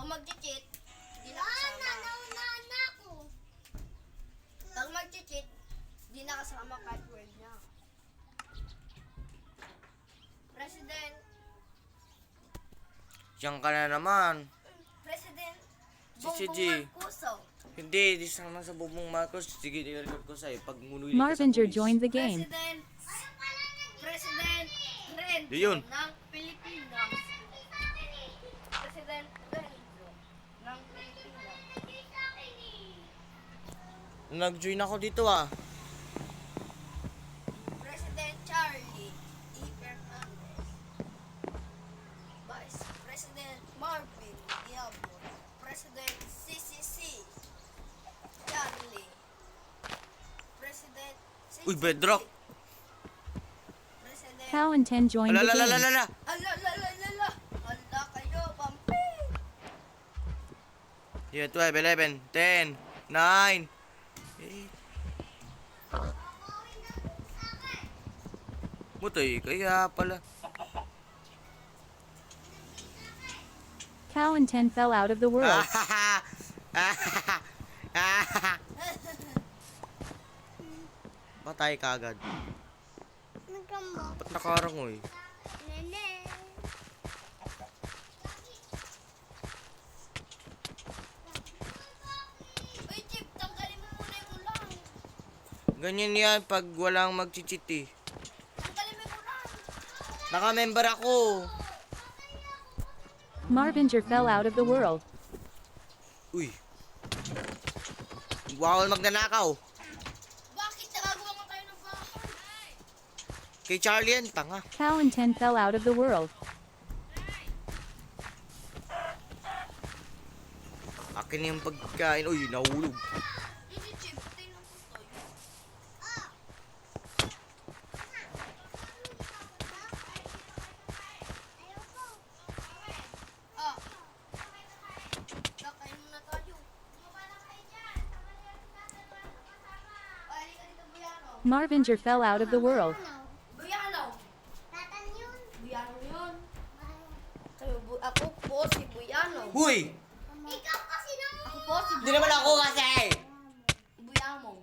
Pag mag-cheat, di na kasama. Nauna ako. Pag mag-cheat, di na kasama kahit word niya. President. Diyan ka na naman. President. Si G. Bongbong Marcoso. Hindi, di naman sa Bongbong Marcos. Sige, i-record ko sa'yo. Pag munuwi ka sa Marvinger pulis. joined the game. President Renzo Di yun. ng Pilipinas. President Renzo ng Pilipinas. Nag-join ako dito ah. President Charlie E. Fernandez. Vice President Marvin Diablo. President CCC Charlie. President CCC. Uy, Bedrock. President Cow and 10 joined the game. Alalalala. Alalalala. Ala kayo, pampi. Yeah, 12, 11, 10, 9, 8. Mutay, kaya pala. Cow and 10 fell out of the world. Patay ka agad. Nagkambok. Ba't nakarangoy? Nene. Uy, Chip, tanggalin mo muna yung ulang. Ganyan yan pag walang mag-cheat eh. Tanggalin mo yung ulang. Naka-member ako. Marvinger fell out of the world. Uy. Bawal magnanakaw. Bakit nagagawa nga kayo ng bahay? Kay Charlie yan, tanga. Cow and 10 fell out of the world. Akin yung pagkain. Uy, nahulog. Hindi, Chip, tingnan ko to. Ah. Kakain muna tayo. Ay, halika dito, Buyano. Marvinger fell out of the world. Buyano. Tatan yun. Buyano yun. Ako po si Buyano. Uy! Ikaw kasi naman. Ako po si Hindi naman ako kasi! Buyamo.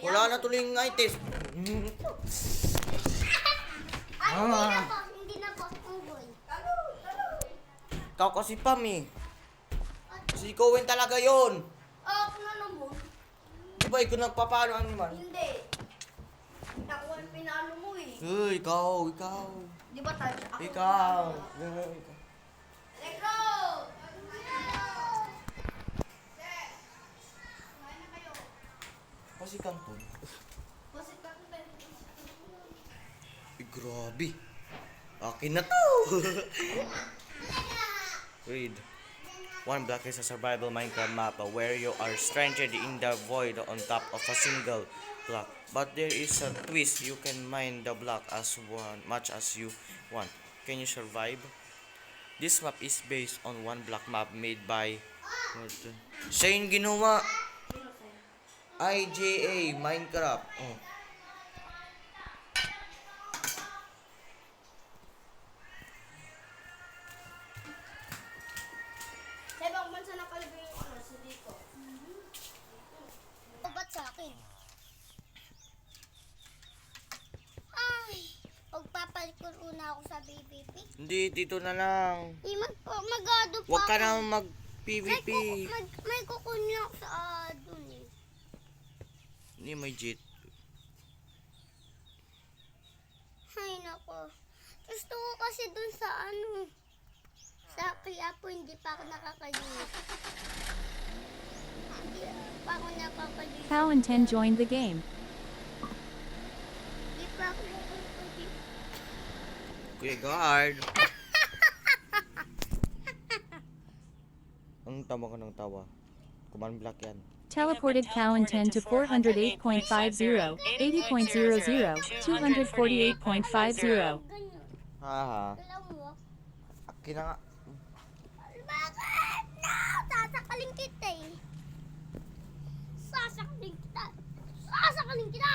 Wala na tuloy yung itis. Ay, hindi na po. Hindi na po. Unggoy. Ikaw kasi Pam eh. Si Cowen talaga yon. Ah, ako na naman. Di ba ikaw nagpapalo ang naman? Hindi. Ako ang pinalo mo eh. Uy, ikaw. Di ba tayo? Ako Ikaw. Negro! Kasi kang to. Basit ka kung tayo. Ay, grabe. Akin na to. Read. One block is a survival Minecraft map where you are stranded in the void on top of a single block. But there is a twist. You can mine the block as much as you want. Can you survive? This map is based on one block map made by siya yung ginawa. IJA Minecraft. Oh. Sa ibang bansa nakalagay yung ano, sa dito. O, ba't sa akin? Ay, magpapalikod una ako sa BBP. Hindi, dito na lang. Mag-ado pa Huwag ka ako. na mag-PVP. May kukunin ako sa adun eh. Hindi, may jet. Ay, nako. Gusto ko kasi dun sa ano. Sa Quiapo, hindi pa ako nakakalimutan. Hindi pa ako nakakalimutan. Cow and 10 joined the game. Hindi pa ako nakakalimutan. Kuya Guard. Ang tawa ka ng tawa. Command block yan. Teleported Cow and 10 to 408.50, 80.00, 248.50. Ganyan. Haha. Alam mo? Akin na nga. Bakit? No! Sasakalin kita eh. Sasakalin kita. Sasakalin kita!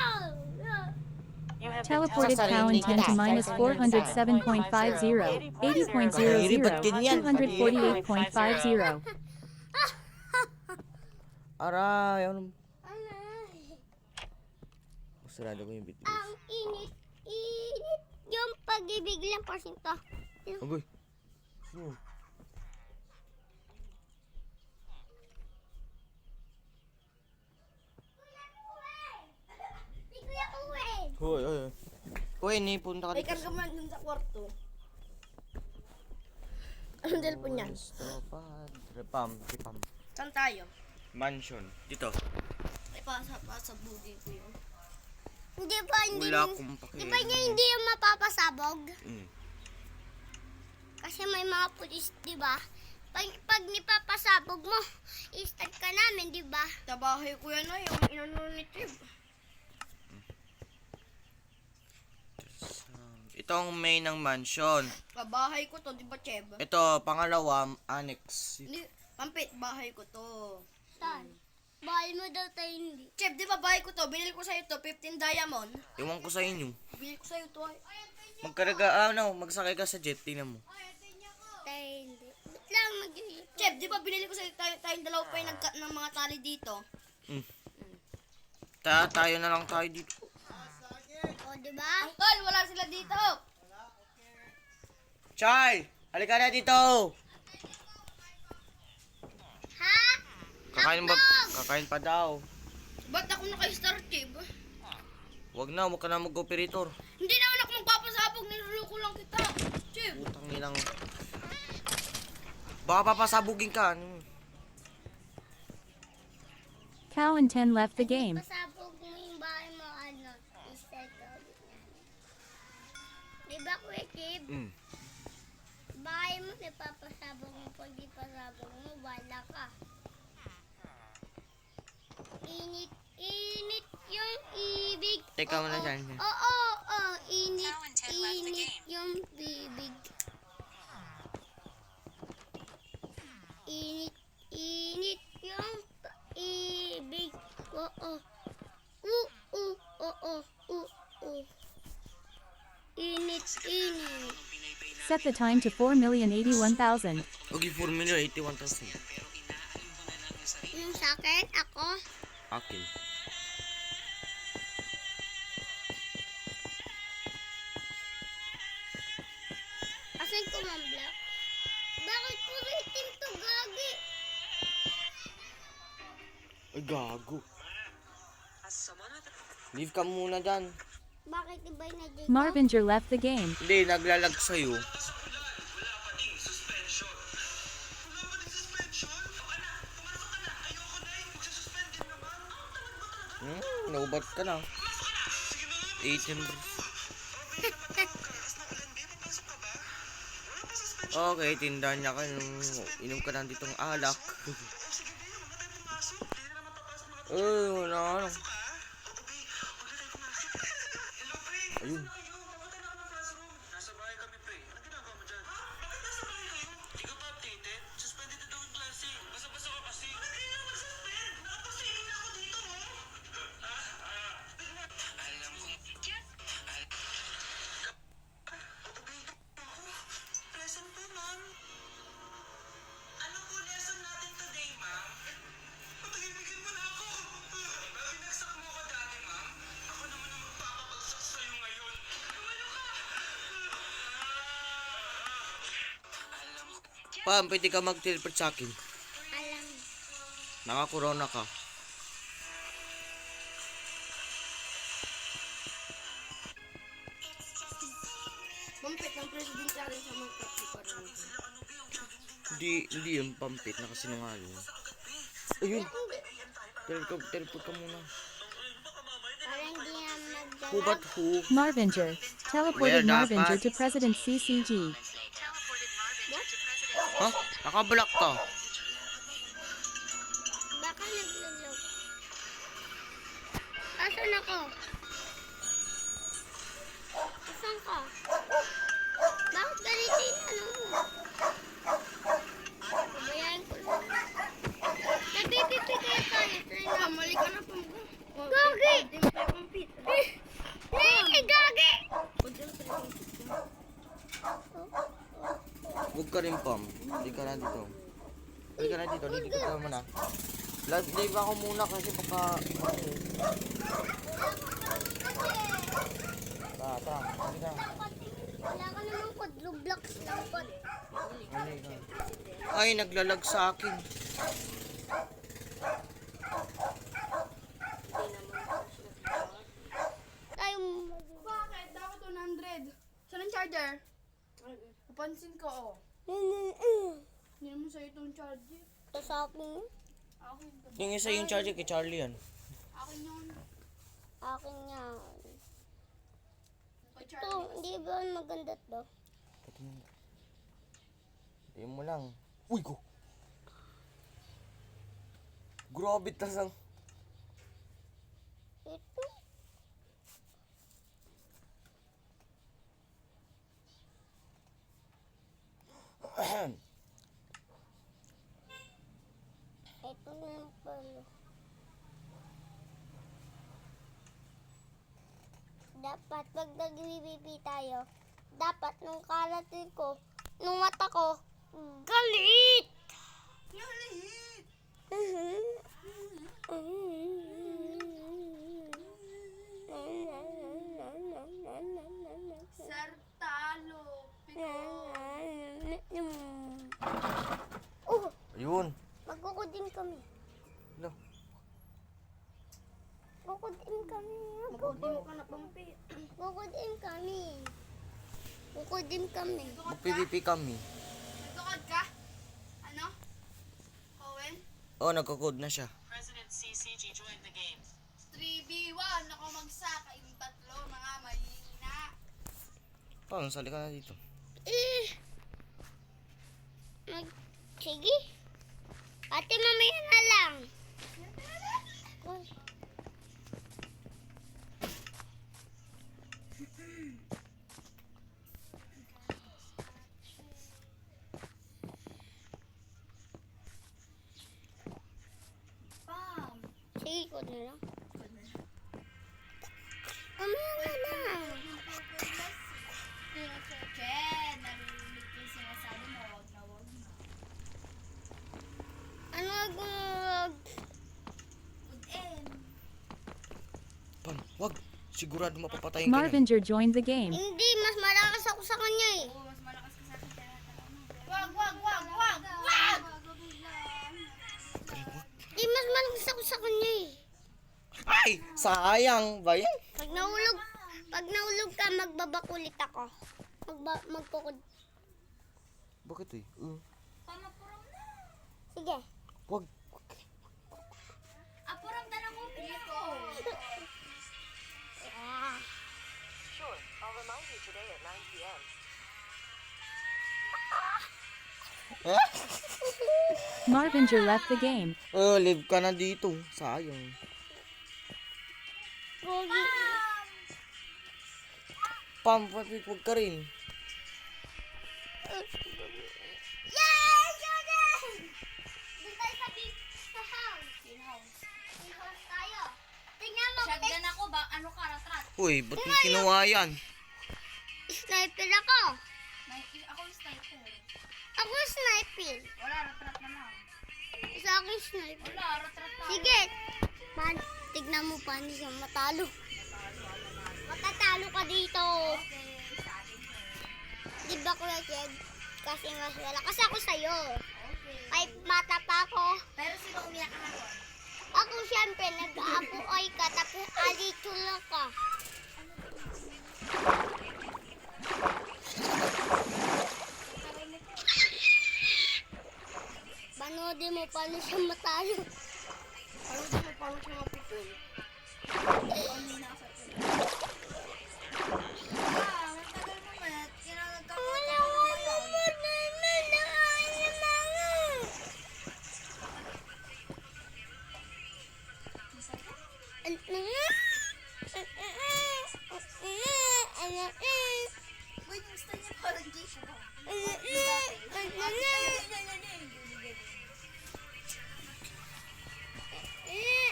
Teleported Cowan 10 to minus 407.50, 80.00, 248.50. Aray, ano? Alay. Sarado ko yung bitbit. Ang init. Init. Yung pag-ibig lang porsinto. Agoy. Hmm. Si Kuya Kuwen. Hoy, hoy. Hoy, ni punta ka May dito. karga man dun sa kwarto. Anong cellphone yan? Pam. Saan tayo? Mansion. Dito. Ay, pasa bugin ko yun. Hindi ba hindi? Wala akong Di ba niya hindi yung mapapasabog? Mm. Kasi may mga pulis, di ba? Pag nipapasabog mo, i-start ka namin, di ba? Tabahay ko yan ay, yung inano ni Trib. Ito ang main ng mansion. Kabahay ko to, di ba, Cheb? Ito, pangalawa, annex. Hindi, Pampit, bahay ko to. Saan? Bahal mo daw tayo hindi. Cheb, di ba bahay ko to? Binili ko sa'yo to, 15 diamond. Iwan ko sa inyo. Binili ko sa'yo to ay. Magsakay ka sa jet, tingnan mo. Tayo hindi. Ba't lang mag-iip? Cheb, di ba binili ko sa'yo tayong dalawa pa yung nag-cut ng mga tali dito? Tayo na lang tayo dito. O, di ba? Uncle, wala sila dito. Chai! Halika na dito! Ha? Kakain pa daw. Ba't ako naka-star, Cheb? Huwag ka na mag-operator. Hindi naman ako magpapasabog, niluloko lang kita. Cheb. Putang nilang. Baka papasabugin ka. Cowan 10 left the game. Pasabog mo yung bahay mo, ano, i-start ka ulit yan. Di ba, Kuya Kib? Bahay mo, napapasabog mo. Pag di pasabog mo, wala ka. Init yung ibig. Teka muna dyan. Oo, init yung bibig. Init yung ibig. Oo. Init. Set the time to 4,081,000. Okay, 4,081,000. Yung sa akin, ako. Akin. Asan ko, Ma'am Black? Bakit puro itim to, gagi? Ay, gago. Leave ka muna dyan. Bakit iba na dito? Marvinger left the game. Hindi, naglalag sa'yo. Naubat ka na. 18 bro. Okay, tindahan niya ka. Inom ka na ditong alak. Wala. Ayun. Nasa bahay kami, pre. Ano ginagawa mo dyan? Hindi ka pa updated? Suspended na daw yung klase. Basta-basta ka kasi. Bakit kayo na mag-suspend? Nakapasingin na ako dito, Alam kong... Lesson po, ma'am. Ano po lesson natin today, ma'am? Patahimikin mo na ako. Binagsak mo ako dati, ma'am. Ako naman ang magpapabagsak sa'yo ngayon. Tumalo ka! Pam, pwede ka mag-teleport sa akin. Alam. Naka-corona ka. Pampit, ang presidente natin sa mga kapsi pa rin. Hindi yung pampit, nakasinungaling. Ayun. Teleport ka muna. Parang hindi na magdala. Who but who? Marvinger. Teleported Well, Marvinger dapat. to President CCG. Ha? Naka-block ka. Baka naglulog. Asan ako? Asan ka? Bakit ganito yung ano mo? Pabayaan ko lang. Napipipi kaya tayo. Try na. Mali ka na, Pampit. Gagi! Hindi mo tayo Pampit. Ega! ka rin, Pam. Hindi ka na dito. Hindi ka na dito. Dito ka muna. Live ako muna kasi baka... Tara. Hindi na. Wala ka naman kod. Roblox lang kod. Ay, naglalag sa akin. Tayo Bakit? Dapat 100. Saan ang charger? Napansin ko, oh. Hindi naman sa'yo itong charger. Ito sa akin. Akin to. Yung isa yung charger kay Charlie yan. Akin yun. Akin yan. Kay Ito, Charlie. hindi ba maganda to? Tingnan mo lang. Uy, ko! Grabe tasang. Ito. Ito na yung pala. Dapat pag nag-BBB tayo, dapat nung karating ko, nung mata ko, galit! Galit! Sir Talo. Piko. Oh, Ayun. magkukudim kami. Ano? Kukudim kami. Mabuti mo ka na, Pampi. Kukudim kami. Kukudim kami. Mag-PVP kami. Nagtukod ka? Ano? Owen? Oh, nagkakode na siya. President CCG joined the game. 3v1. Ako magsaka. Yung tatlo, mga mahina. Pam, sali ka na dito. Sige. Ate, mamaya na lang. Uy. Pam. Sige, ko na lang. Mamaya na lang. Chen, narinig ko yung sinasabi mo. Wag na wag na. Ano agad? Good end. Pam, wag. Sigurado mapapatayin ka niya. Marvinger joined the game. Hindi, mas malakas ako sa kanya eh. Oo, mas malakas ka sa akin. Kaya wag, wag, wag, wag, wag! Hindi, mas malakas ako sa kanya eh. Ay! Sayang ba yan? Pag nahulog ka, magbabakulit ako. Magpukod. Bakit eh? Pamapuram na. Sige. Wag. Apuram na lang ko. Piko. Sure, I'll remind you today at 9 p.m. Marvinger left the game. Oh, live ka na dito. Sayang. Gogi. Pam, wag ka rin. Yay! Jordan! Doon tayo sa big sa house. Big house tayo. Tingnan mo. Shotgun ako ba? Ano ka, ratrat? Uy, ba't mo kinuha yan? Sniper ako. Ako yung sniper. Ako sniper. Wala, ratrat na lang. Sa akin sniper. Wala, ratrat na. Sige. Man, tignan mo paano siya matalo. Matatalo ka dito. Okay, sa akin to. Di ba Kuya Jed? Kasi mas malakas ako sa'yo. Okay. Ay, mata pa ako. Pero sino umiyak ka ako? Ako siyempre, nag-aapoy ka, tapos alito lang ka. Panoodin mo paano siya matalo. Paano siya mapitol? Paano na sa ito? Matagal naman. Wala mo naman naman na kaya mga. Wait, gusto niya parang Jason.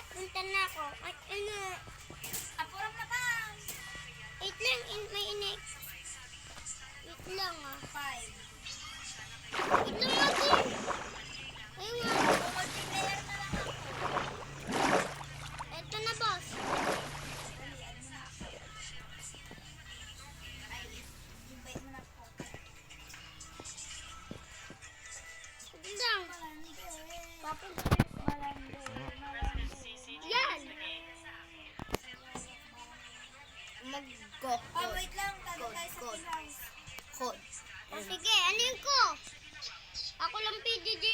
Punta na ako. At ano? Apuram na ba? Tapos malandi. Yan! Mag-go. wait lang. Tago tayo sa house. Code. O sige, alin ko? Ako lang PGG.